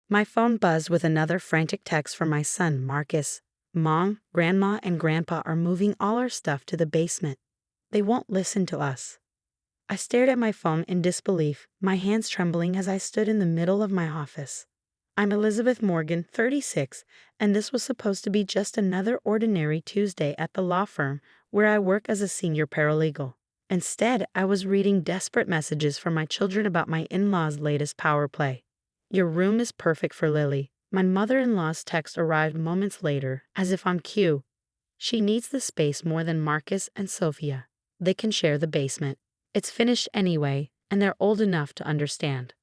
My phone buzzed with another frantic text from my son, Marcus. Mom, Grandma, and Grandpa are moving all our stuff to the basement. They won't listen to us. I stared at my phone in disbelief, my hands trembling as I stood in the middle of my office. I'm Elizabeth Morgan, 36, and this was supposed to be just another ordinary Tuesday at the law firm where I work as a senior paralegal. Instead, I was reading desperate messages from my children about my in-laws' latest power play. Your room is perfect for Lily. My mother-in-law's text arrived moments later, as if on cue. She needs the space more than Marcus and Sophia. They can share the basement. It's finished anyway, and they're old enough to understand.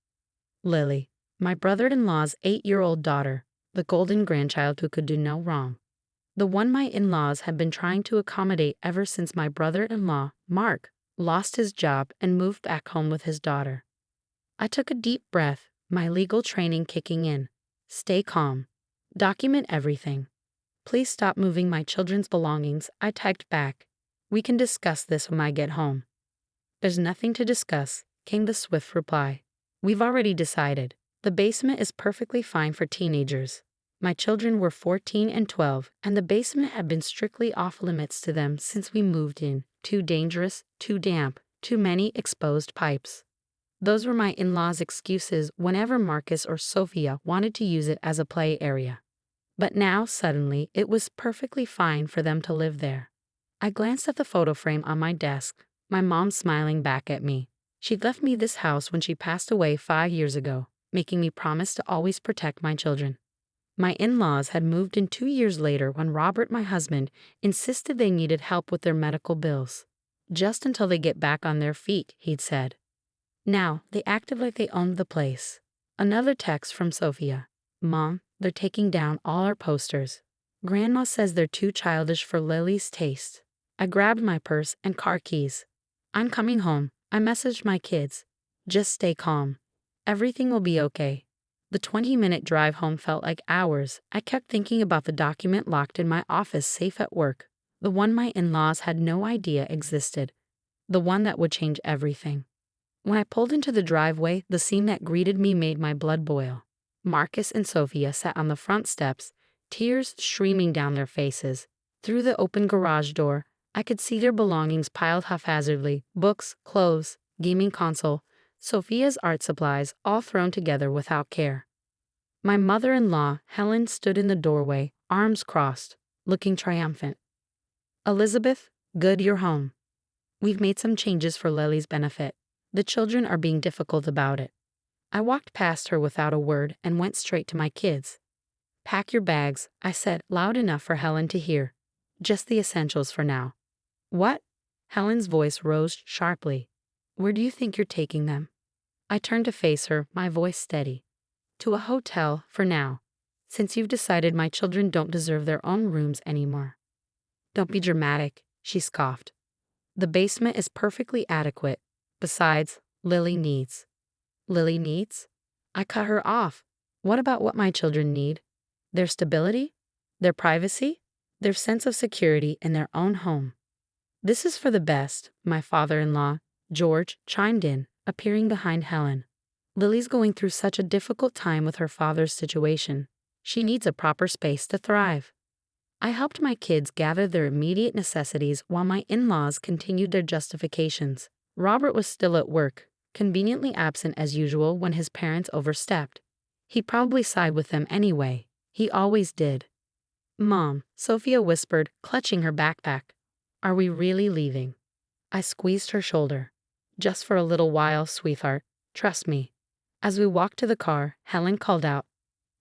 Lily, my brother-in-law's 8-year-old daughter, the golden grandchild who could do no wrong. The one my in-laws had been trying to accommodate ever since my brother-in-law, Mark, lost his job and moved back home with his daughter. I took a deep breath, my legal training kicking in. Stay calm. Document everything. Please stop moving my children's belongings, I typed back. We can discuss this when I get home. There's nothing to discuss, came the swift reply. We've already decided. The basement is perfectly fine for teenagers. My children were 14 and 12, and the basement had been strictly off limits to them since we moved in. Too dangerous, too damp, too many exposed pipes. Those were my in-laws' excuses whenever Marcus or Sophia wanted to use it as a play area. But now, suddenly, it was perfectly fine for them to live there. I glanced at the photo frame on my desk, my mom smiling back at me. She'd left me this house when she passed away 5 years ago, making me promise to always protect my children. My in-laws had moved in 2 years later when Robert, my husband, insisted they needed help with their medical bills. Just until they get back on their feet, he'd said. Now, they acted like they owned the place. Another text from Sophia. Mom, they're taking down all our posters. Grandma says they're too childish for Lily's taste. I grabbed my purse and car keys. I'm coming home. I messaged my kids. Just stay calm. Everything will be okay. The 20-minute drive home felt like hours. I kept thinking about the document locked in my office safe at work. The one my in-laws had no idea existed. The one that would change everything. When I pulled into the driveway, the scene that greeted me made my blood boil. Marcus and Sophia sat on the front steps, tears streaming down their faces. Through the open garage door, I could see their belongings piled haphazardly, books, clothes, gaming console, Sophia's art supplies, all thrown together without care. My mother-in-law, Helen, stood in the doorway, arms crossed, looking triumphant. Elizabeth, good you're home. We've made some changes for Lily's benefit. The children are being difficult about it. I walked past her without a word and went straight to my kids. Pack your bags, I said, loud enough for Helen to hear. Just the essentials for now. What? Helen's voice rose sharply. Where do you think you're taking them? I turned to face her, my voice steady. To a hotel, for now, since you've decided my children don't deserve their own rooms anymore. Don't be dramatic, she scoffed. The basement is perfectly adequate. Besides, Lily needs. Lily needs? I cut her off. What about what my children need? Their stability? Their privacy? Their sense of security in their own home. This is for the best, my father-in-law, George, chimed in, appearing behind Helen. Lily's going through such a difficult time with her father's situation. She needs a proper space to thrive. I helped my kids gather their immediate necessities while my in-laws continued their justifications. Robert was still at work, conveniently absent as usual when his parents overstepped. He probably sighed with them anyway. He always did. Mom, Sophia whispered, clutching her backpack. Are we really leaving? I squeezed her shoulder. Just for a little while, sweetheart. Trust me. As we walked to the car, Helen called out,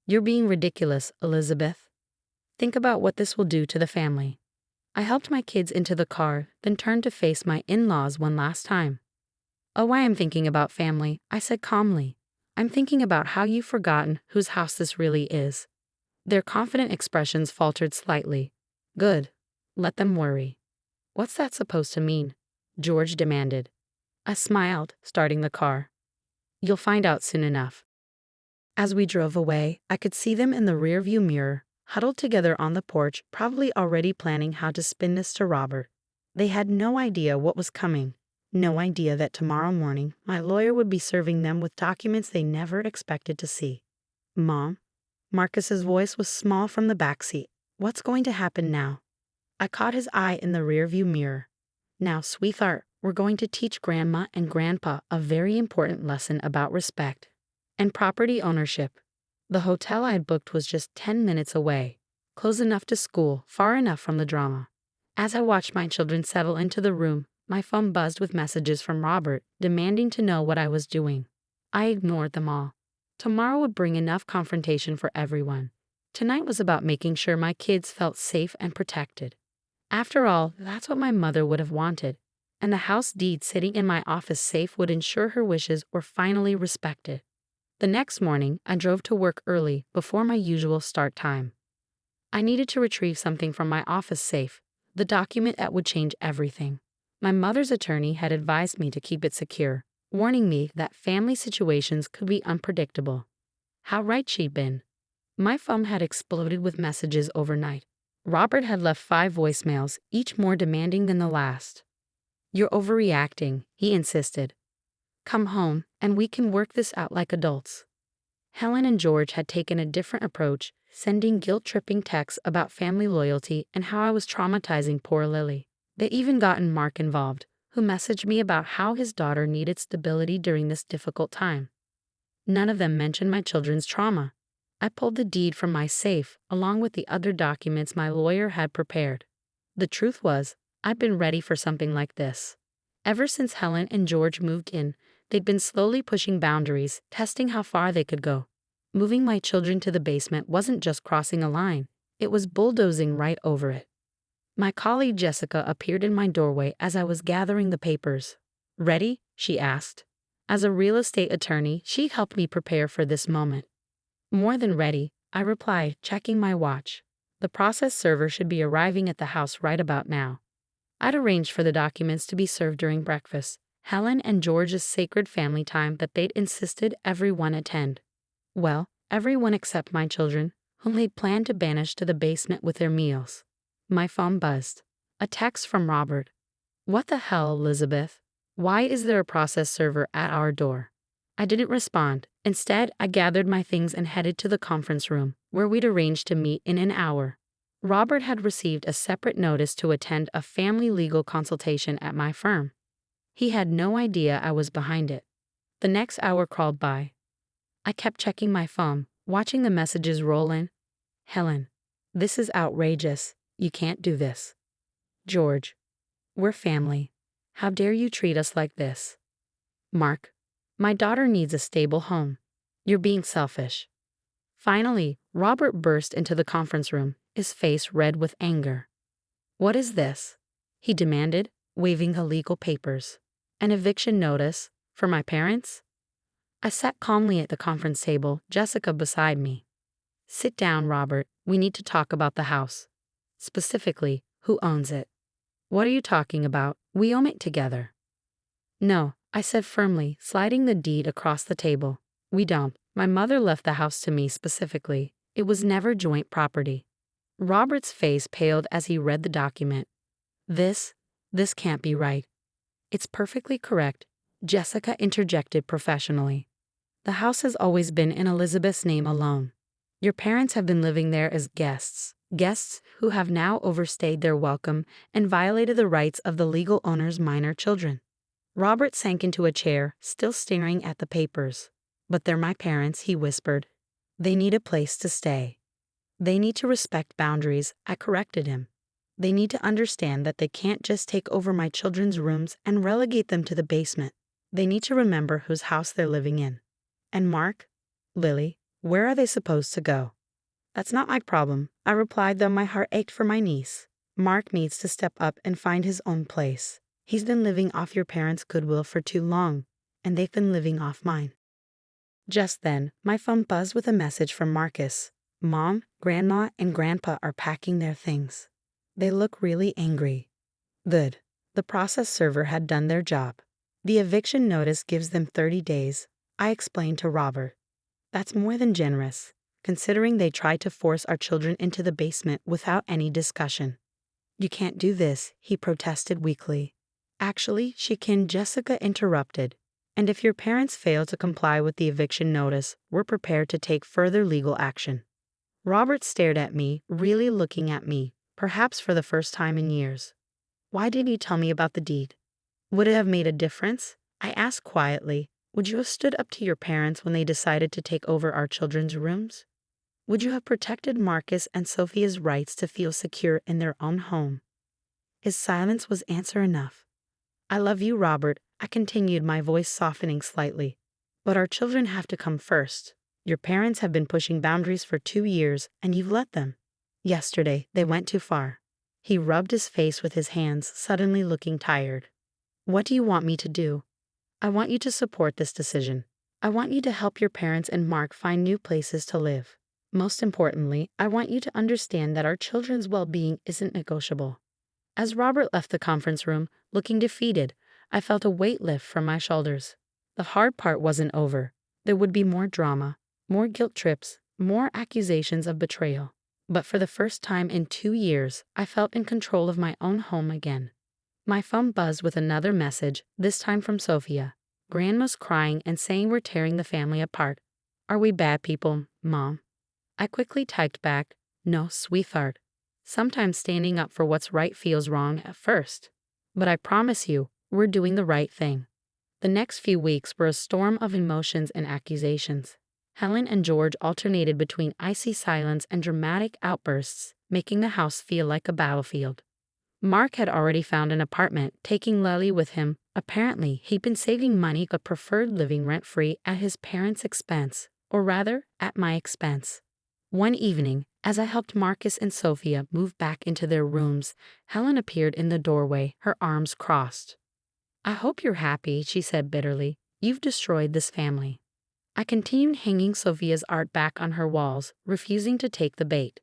You're being ridiculous, Elizabeth. Think about what this will do to the family. I helped my kids into the car, then turned to face my in-laws one last time. Oh, I am thinking about family, I said calmly. I'm thinking about how you've forgotten whose house this really is. Their confident expressions faltered slightly. Good. Let them worry. What's that supposed to mean? George demanded. I smiled, starting the car. You'll find out soon enough. As we drove away, I could see them in the rearview mirror, huddled together on the porch, probably already planning how to spin this to Robert. They had no idea what was coming, no idea that tomorrow morning my lawyer would be serving them with documents they never expected to see. Mom? Marcus's voice was small from the back seat. What's going to happen now? I caught his eye in the rearview mirror. Now, sweetheart, we're going to teach Grandma and Grandpa a very important lesson about respect and property ownership. The hotel I had booked was just 10 minutes away, close enough to school, far enough from the drama. As I watched my children settle into the room, my phone buzzed with messages from Robert, demanding to know what I was doing. I ignored them all. Tomorrow would bring enough confrontation for everyone. Tonight was about making sure my kids felt safe and protected. After all, that's what my mother would have wanted, and the house deed sitting in my office safe would ensure her wishes were finally respected. The next morning, I drove to work early, before my usual start time. I needed to retrieve something from my office safe, the document that would change everything. My mother's attorney had advised me to keep it secure, warning me that family situations could be unpredictable. How right she'd been. My phone had exploded with messages overnight. Robert had left 5 voicemails, each more demanding than the last. "You're overreacting," he insisted. "Come home, and we can work this out like adults." Helen and George had taken a different approach, sending guilt-tripping texts about family loyalty and how I was traumatizing poor Lily. They'd even gotten Mark involved, who messaged me about how his daughter needed stability during this difficult time. None of them mentioned my children's trauma. I pulled the deed from my safe, along with the other documents my lawyer had prepared. The truth was, I'd been ready for something like this. Ever since Helen and George moved in, they'd been slowly pushing boundaries, testing how far they could go. Moving my children to the basement wasn't just crossing a line, it was bulldozing right over it. My colleague Jessica appeared in my doorway as I was gathering the papers. "Ready?" she asked. As a real estate attorney, she helped me prepare for this moment. "More than ready," I replied, checking my watch. The process server should be arriving at the house right about now. I'd arranged for the documents to be served during breakfast, Helen and George's sacred family time that they'd insisted everyone attend. Well, everyone except my children, whom they'd planned to banish to the basement with their meals. My phone buzzed. A text from Robert. "What the hell, Elizabeth? Why is there a process server at our door?" I didn't respond. Instead, I gathered my things and headed to the conference room, where we'd arranged to meet in an hour. Robert had received a separate notice to attend a family legal consultation at my firm. He had no idea I was behind it. The next hour crawled by. I kept checking my phone, watching the messages roll in. "Helen, this is outrageous. You can't do this." "George, we're family. How dare you treat us like this?" "Mark, my daughter needs a stable home. You're being selfish." Finally, Robert burst into the conference room, his face red with anger. "What is this?" he demanded, waving the legal papers. "An eviction notice? For my parents?" I sat calmly at the conference table, Jessica beside me. "Sit down, Robert. We need to talk about the house. Specifically, who owns it." "What are you talking about? We own it together." "No," I said firmly, sliding the deed across the table. "We don't. My mother left the house to me specifically. It was never joint property." Robert's face paled as he read the document. This can't be right." "It's perfectly correct," Jessica interjected professionally. "The house has always been in Elizabeth's name alone. Your parents have been living there as guests who have now overstayed their welcome and violated the rights of the legal owner's minor children." Robert sank into a chair, still staring at the papers. "But they're my parents," he whispered. "They need a place to stay. They need to respect boundaries," I corrected him. "They need to understand that they can't just take over my children's rooms and relegate them to the basement. They need to remember whose house they're living in. And Mark, Lily, where are they supposed to go?" "That's not my problem," I replied, though my heart ached for my niece. "Mark needs to step up and find his own place. He's been living off your parents' goodwill for too long, and they've been living off mine." Just then, my phone buzzed with a message from Marcus. "Mom, Grandma, and Grandpa are packing their things. They look really angry." Good. The process server had done their job. "The eviction notice gives them 30 days, I explained to Robert. "That's more than generous, considering they tried to force our children into the basement without any discussion." "You can't do this," he protested weakly. "Actually, she can," Jessica interrupted. And if your parents fail to comply with the eviction notice, we're prepared to take further legal action. Robert stared at me, really looking at me, perhaps for the first time in years. Why didn't you tell me about the deed? Would it have made a difference? I asked quietly. Would you have stood up to your parents when they decided to take over our children's rooms? Would you have protected Marcus and Sophia's rights to feel secure in their own home? His silence was answer enough. I love you, Robert, I continued, my voice softening slightly. But our children have to come first. Your parents have been pushing boundaries for 2 years, and you've let them. Yesterday, they went too far. He rubbed his face with his hands, suddenly looking tired. What do you want me to do? I want you to support this decision. I want you to help your parents and Mark find new places to live. Most importantly, I want you to understand that our children's well-being isn't negotiable. As Robert left the conference room, looking defeated, I felt a weight lift from my shoulders. The hard part wasn't over. There would be more drama, more guilt trips, more accusations of betrayal. But for the first time in 2 years, I felt in control of my own home again. My phone buzzed with another message, this time from Sophia. Grandma's crying and saying we're tearing the family apart. Are we bad people, Mom? I quickly typed back, no, sweetheart. Sometimes standing up for what's right feels wrong at first. But I promise you, we're doing the right thing. The next few weeks were a storm of emotions and accusations. Helen and George alternated between icy silence and dramatic outbursts, making the house feel like a battlefield. Mark had already found an apartment, taking Lily with him. Apparently, he'd been saving money but preferred living rent-free at his parents' expense, or rather, at my expense. One evening, as I helped Marcus and Sophia move back into their rooms, Helen appeared in the doorway, her arms crossed. I hope you're happy, she said bitterly. You've destroyed this family. I continued hanging Sophia's art back on her walls, refusing to take the bait.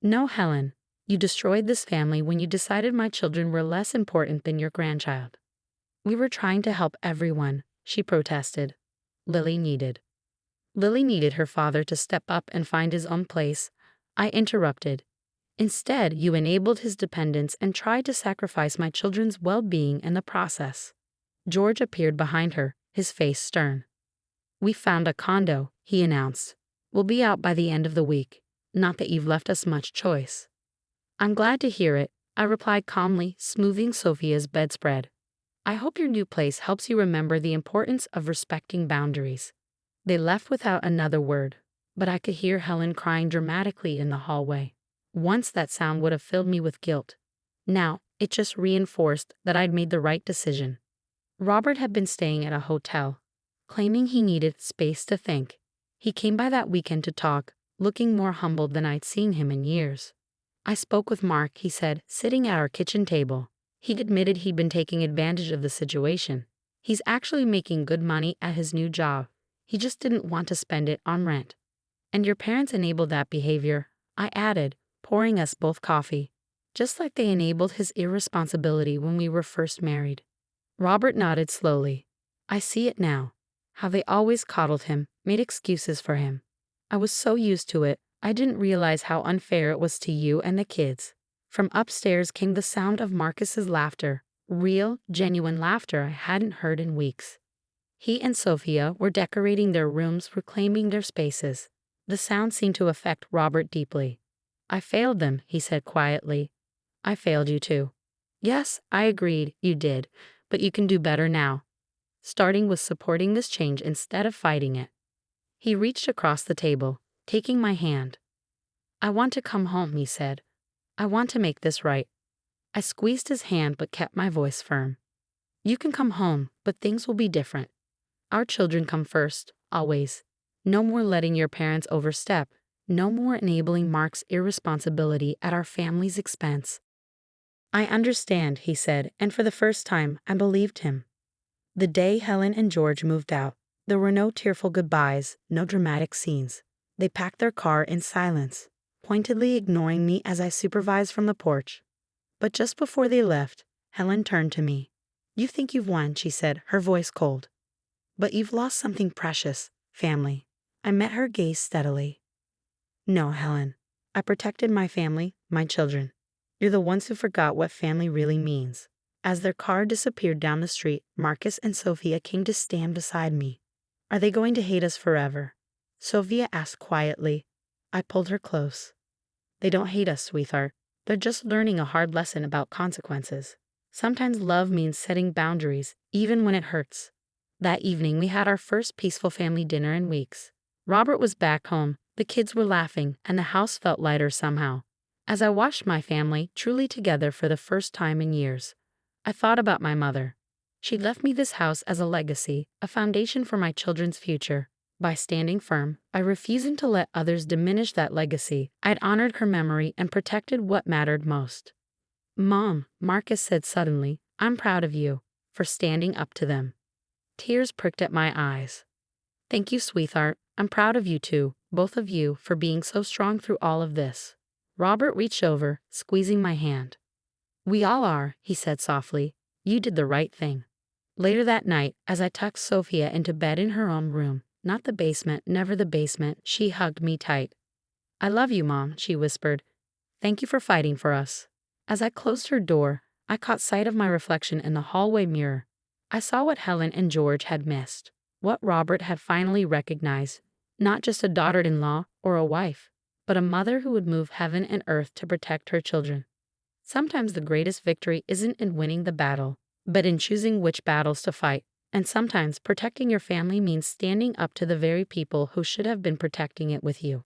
No, Helen. You destroyed this family when you decided my children were less important than your grandchild. We were trying to help everyone, she protested. Lily needed her father to step up and find his own place. I interrupted. Instead, you enabled his dependence and tried to sacrifice my children's well-being in the process. George appeared behind her, his face stern. We found a condo, he announced. We'll be out by the end of the week. Not that you've left us much choice. I'm glad to hear it, I replied calmly, smoothing Sophia's bedspread. I hope your new place helps you remember the importance of respecting boundaries. They left without another word, but I could hear Helen crying dramatically in the hallway. Once that sound would have filled me with guilt. Now, it just reinforced that I'd made the right decision. Robert had been staying at a hotel, claiming he needed space to think. He came by that weekend to talk, looking more humbled than I'd seen him in years. I spoke with Mark, he said, sitting at our kitchen table. He'd admitted he'd been taking advantage of the situation. He's actually making good money at his new job. He just didn't want to spend it on rent. And your parents enabled that behavior, I added, pouring us both coffee, just like they enabled his irresponsibility when we were first married. Robert nodded slowly. I see it now. How they always coddled him, made excuses for him. I was so used to it, I didn't realize how unfair it was to you and the kids. From upstairs came the sound of Marcus's laughter, real, genuine laughter I hadn't heard in weeks. He and Sophia were decorating their rooms, reclaiming their spaces. The sound seemed to affect Robert deeply. I failed them, he said quietly. I failed you too. Yes, I agreed, you did, but you can do better now. Starting with supporting this change instead of fighting it. He reached across the table, taking my hand. I want to come home, he said. I want to make this right. I squeezed his hand but kept my voice firm. You can come home, but things will be different. Our children come first, always. No more letting your parents overstep. No more enabling Mark's irresponsibility at our family's expense. I understand, he said, and for the first time, I believed him. The day Helen and George moved out, there were no tearful goodbyes, no dramatic scenes. They packed their car in silence, pointedly ignoring me as I supervised from the porch. But just before they left, Helen turned to me. You think you've won, she said, her voice cold. But you've lost something precious, family. I met her gaze steadily. No, Helen. I protected my family, my children. You're the ones who forgot what family really means. As their car disappeared down the street, Marcus and Sophia came to stand beside me. Are they going to hate us forever? Sophia asked quietly. I pulled her close. They don't hate us, sweetheart. They're just learning a hard lesson about consequences. Sometimes love means setting boundaries, even when it hurts. That evening, we had our first peaceful family dinner in weeks. Robert was back home, the kids were laughing, and the house felt lighter somehow. As I watched my family truly together for the first time in years, I thought about my mother. She left me this house as a legacy, a foundation for my children's future. By standing firm, by refusing to let others diminish that legacy, I'd honored her memory and protected what mattered most. Mom, Marcus said suddenly, I'm proud of you for standing up to them. Tears pricked at my eyes. Thank you, sweetheart. I'm proud of you too, both of you, for being so strong through all of this. Robert reached over, squeezing my hand. We all are, he said softly. You did the right thing. Later that night, as I tucked Sophia into bed in her own room, not the basement, never the basement, she hugged me tight. I love you, Mom, she whispered. Thank you for fighting for us. As I closed her door, I caught sight of my reflection in the hallway mirror. I saw what Helen and George had missed, what Robert had finally recognized, not just a daughter-in-law or a wife, but a mother who would move heaven and earth to protect her children. Sometimes the greatest victory isn't in winning the battle, but in choosing which battles to fight. And sometimes protecting your family means standing up to the very people who should have been protecting it with you.